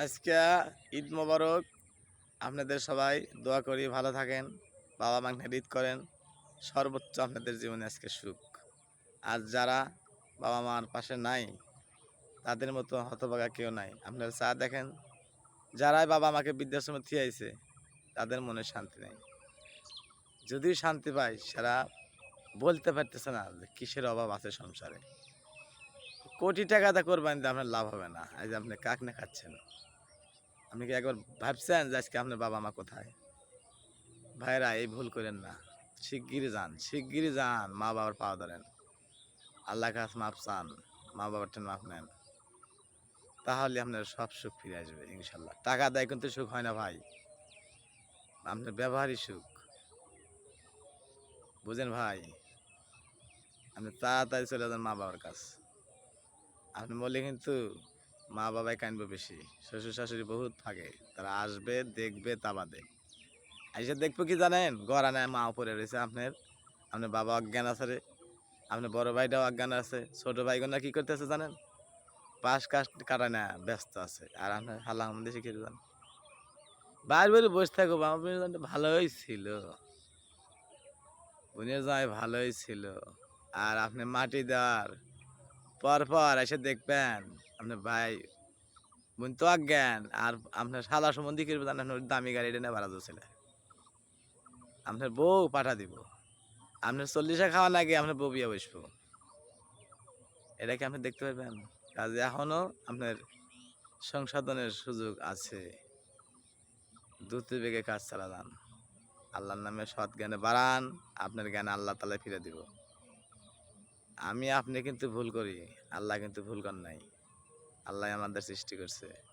আজকে ঈদ মোবারক। আপনাদের সবাই দোয়া করি ভালো থাকেন, বাবা মাকে ঈদ করেন, সর্বোচ্চ আপনাদের জীবনে আজকে সুখ। আর যারা বাবা মার পাশে নাই তাদের মতো হতভাগা কেউ নাই। আপনারা চা দেখেন, যারাই বাবা মাকে বৃদ্ধাশ্রমে থিয়াইছে তাদের মনে শান্তি নেই। যদিও শান্তি পায় সেরা বলতে পারতেছে না যে কিসের অভাব আছে সংসারে। কোটি টাকা দা করবেন দিয়ে আপনার লাভ হবে না। আজ আপনি কাকনে খাচ্ছেন। আপনি কি একবার ভাবছেন যে আজকে আপনার বাবা মা কোথায়? ভাইরা এই ভুল করেন না। শিগগিরই যান, মা বাবার পাওয়া ধরেন, আল্লাহ কাছে মাপ চান, মা বাবার ঠেন মাপ নেন, তাহলে আপনার সব সুখ ফিরে আসবে ইনশাল্লাহ। টাকা দেয় কিন্তু সুখ হয় না ভাই, আপনার ব্যবহারই সুখ। বুঝেন ভাই? আপনি তাড়াতাড়ি চলে যান মা বাবার কাছে। আপনি বললে কিন্তু মা বাবাই কানবে বেশি। শ্বশুর শাশুড়ি বহুত থাকে, তারা আসবে দেখবে তা বাদে। আইসা দেখবো কি জানেন, গড় আনায় মা পড়ে রয়েছে আপনার, আপনার বাবা অজ্ঞান আছে রে, আপনার বড় ভাইটাও অজ্ঞান আছে, ছোট ভাইগুনা কি করতেছে জানেন? পাশ কাশ কাটা না ব্যস্ত আছে, আর আপনার হালা আমাদের শিখে যান বাইরে বাইরে বসে থাকো। বাবা ভালোই ছিল, বোনের জামাই ভালোই ছিল। আর আপনি মাটি দেওয়ার পর পর এসে দেখবেন আপনার ভাই বোন তো অজ্ঞান, আর আপনার শালা সম্বন্ধে কি করবে জানেন? ওর দামি গাড়ি নিয়ে বেড়া যাচ্ছিল, আপনার বউ পাঠা দিব, আপনার 40 খাওয়া লাগে আপনার বউ বিয়ে বসবো। এটা কি আপনি দেখতে পারবেন? কাজে এখনো আপনার সংশোধনের সুযোগ আছে। দ্রুত বেগে কাজ চালান, আল্লাহর নামে সৎ জ্ঞানে বাড়ান, আপনার জ্ঞান আল্লাহ তাআলা ফিরে দিব। আপনি কিন্তু ভুল করি, আল্লাহ কিন্তু ভুল করেন নাই। আল্লাহ আমাদের সৃষ্টি করছে।